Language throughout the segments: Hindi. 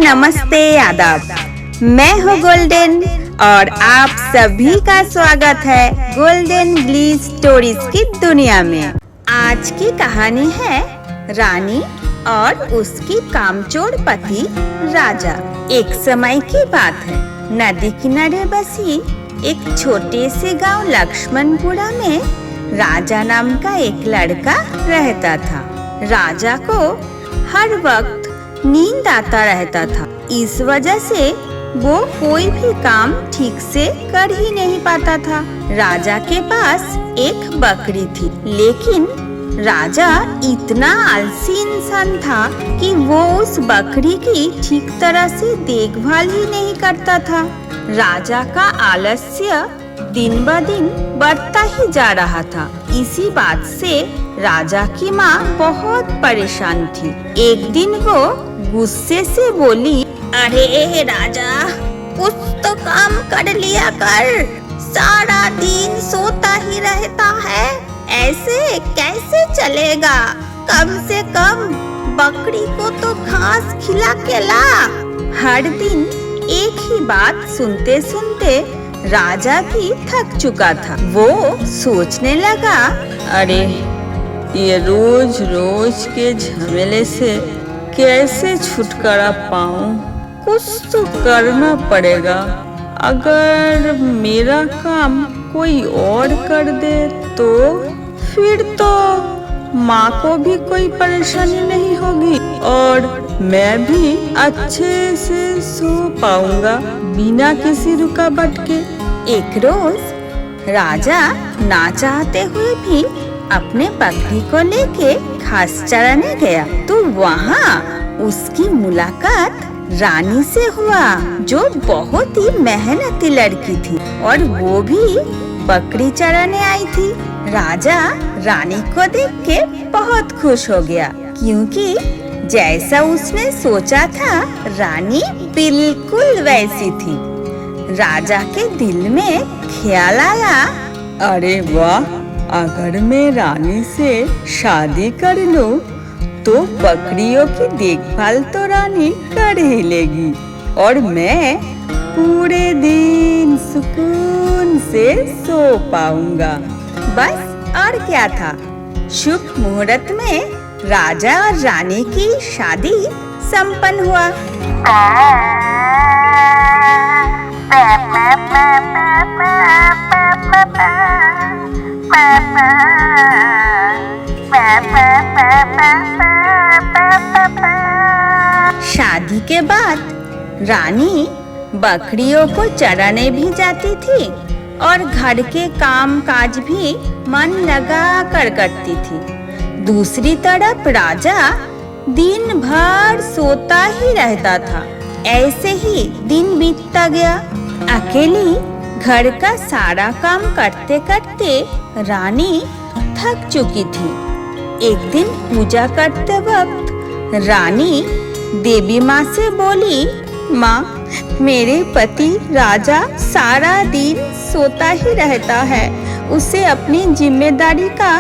नमस्ते आदाब। मैं हूँ गोल्डन और आप सभी का स्वागत है गोल्डन ग्लिस स्टोरीज की दुनिया में। आज की कहानी है रानी और उसकी कामचोर पति राजा। एक समय की बात है, नदी किनारे बसी एक छोटे से गांव लक्ष्मणपुरा में राजा नाम का एक लड़का रहता था। राजा को हर वक्त नींद आता रहता था। इस वजह से वो कोई भी काम ठीक से कर ही नहीं पाता था। राजा के पास एक बकरी थी, लेकिन राजा इतना आलसी इंसान था कि वो उस बकरी की ठीक तरह से देखभाल ही नहीं करता था। राजा का आलस्य दिन ब दिन बढ़ता ही जा रहा था। इसी बात से राजा की माँ बहुत परेशान थी। एक दिन वो गुस्से से बोली, अरे राजा, कुछ तो काम कर लिया कर, सारा दिन सोता ही रहता है, ऐसे कैसे चलेगा? कम से कम बकरी को तो घास खिला के ला। हर दिन एक ही बात सुनते सुनते राजा भी थक चुका था। वो सोचने लगा, अरे ये रोज रोज के झमेले से कैसे छुटकारा पाऊं? कुछ तो करना पड़ेगा। अगर मेरा काम कोई और कर दे तो फिर तो माँ को भी कोई परेशानी नहीं होगी और मैं भी अच्छे से सो पाऊंगा बिना किसी रुकावट के। एक रोज राजा ना चाहते हुए भी अपने बकरी को लेके घास चराने गया तो वहाँ उसकी मुलाकात रानी से हुआ, जो बहुत ही मेहनती लड़की थी और वो भी बकरी चराने आई थी। राजा रानी को देख के बहुत खुश हो गया, क्योंकि जैसा उसने सोचा था रानी बिल्कुल वैसी थी। राजा के दिल में ख्याल आया, अरे वाह, अगर मैं रानी से शादी कर लूं तो बकरियों की देखभाल तो रानी कर ही लेगी और मैं पूरे दिन सुकून से सो पाऊंगा। बस और क्या था। शुभ मुहूर्त में राजा और रानी की शादी संपन्न हुआ। शादी के बाद रानी बकरियों को चराने भी जाती थी और घर के काम काज भी मन लगा कर करती थी। दूसरी तरफ राजा दिन भर सोता ही रहता था। ऐसे ही दिन बीतता गया। अकेली घर का सारा काम करते करते रानी थक चुकी थी। एक दिन पूजा करते वक्त रानी देवी माँ से बोली, माँ, मेरे पति राजा सारा दिन सोता ही रहता है, उसे अपनी जिम्मेदारी का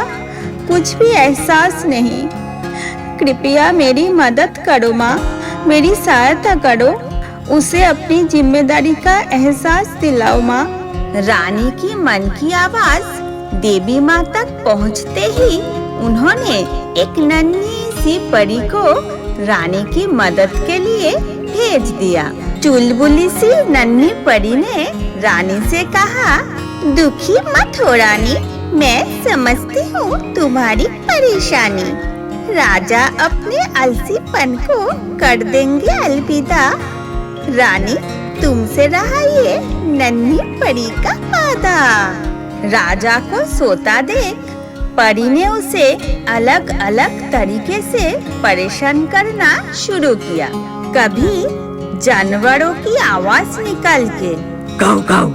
कुछ भी एहसास नहीं। कृपया मेरी मदद करो माँ, मेरी सहायता करो, उसे अपनी जिम्मेदारी का एहसास दिलाओ माँ। रानी की मन की आवाज देवी माँ तक पहुँचते ही उन्होंने एक नन्ही सी परी को रानी की मदद के लिए भेज दिया। चुलबुली सी नन्ही परी ने रानी से कहा, दुखी मत हो रानी, मैं समझती हूँ तुम्हारी परेशानी। राजा अपने आलसीपन को कर देंगे अलविदा। रानी, तुमसे रहा ये नन्ही परी का वादा। राजा को सोता देख परी ने उसे अलग अलग तरीके से परेशान करना शुरू किया। कभी जानवरों की आवाज निकाल के, काऊ काऊ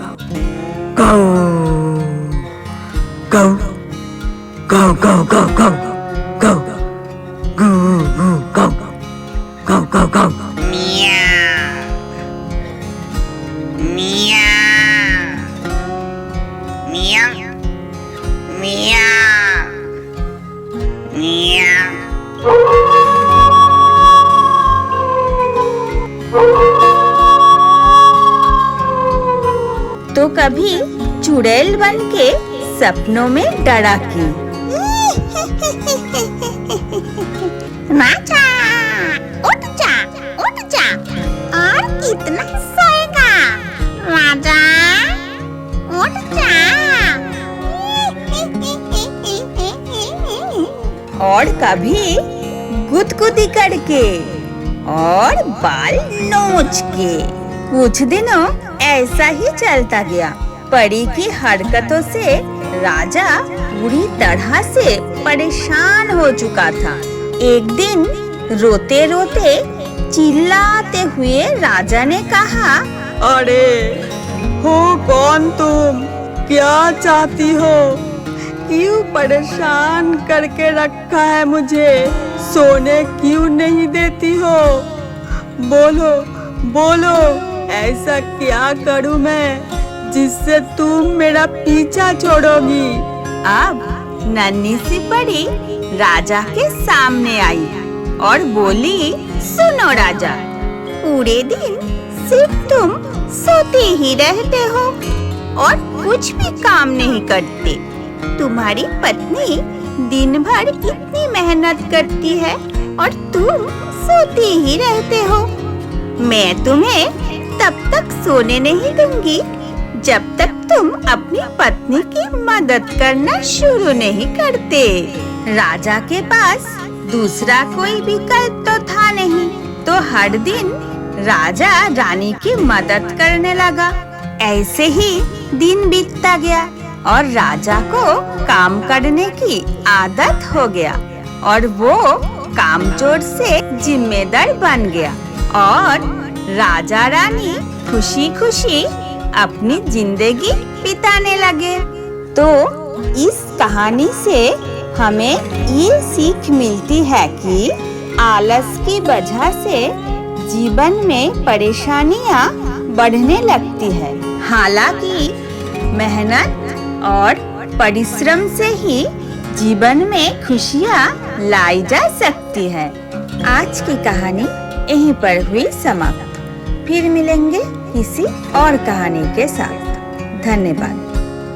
काऊ काऊ काऊ काऊ काऊ काऊ काऊ काऊ काऊ काऊ काऊ कभी चुड़ैल बन के सपनों में डरा की। राजा, उठ जा, उठ जा, और कितना सोएगा? राजा, उठ जा। और कभी गुदगुदी करके और बाल नोच के। कुछ दिनों ऐसा ही चलता गया। परी की हरकतों से राजा बुरी तरह से परेशान हो चुका था। एक दिन रोते रोते चिल्लाते हुए राजा ने कहा, अरे हो कौन तुम? क्या चाहती हो? क्यों परेशान करके रखा है मुझे? सोने क्यों नहीं देती हो? बोलो बोलो, ऐसा क्या करूं मैं जिससे तुम मेरा पीछा छोड़ोगी? अब नन्ही सी परी राजा के सामने आई और बोली, सुनो राजा, पूरे दिन सिर्फ तुम सोते ही रहते हो और कुछ भी काम नहीं करते। तुम्हारी पत्नी दिन भर इतनी मेहनत करती है और तुम सोते ही रहते हो। मैं तुम्हें तब तक सोने नहीं दूंगी जब तक तुम अपनी पत्नी की मदद करना शुरू नहीं करते। राजा के पास दूसरा कोई विकल्प तो था नहीं, तो हर दिन राजा रानी की मदद करने लगा। ऐसे ही दिन बीतता गया और राजा को काम करने की आदत हो गया और वो कामचोर से जिम्मेदार बन गया और राजा रानी खुशी खुशी अपनी जिंदगी बिताने लगे। तो इस कहानी से हमें ये सीख मिलती है कि आलस की वजह से जीवन में परेशानियां बढ़ने लगती है। हालांकि मेहनत और परिश्रम से ही जीवन में खुशियां लाई जा सकती है। आज की कहानी यहीं पर हुई समाप्त। फिर मिलेंगे किसी और कहानी के साथ। धन्यवाद।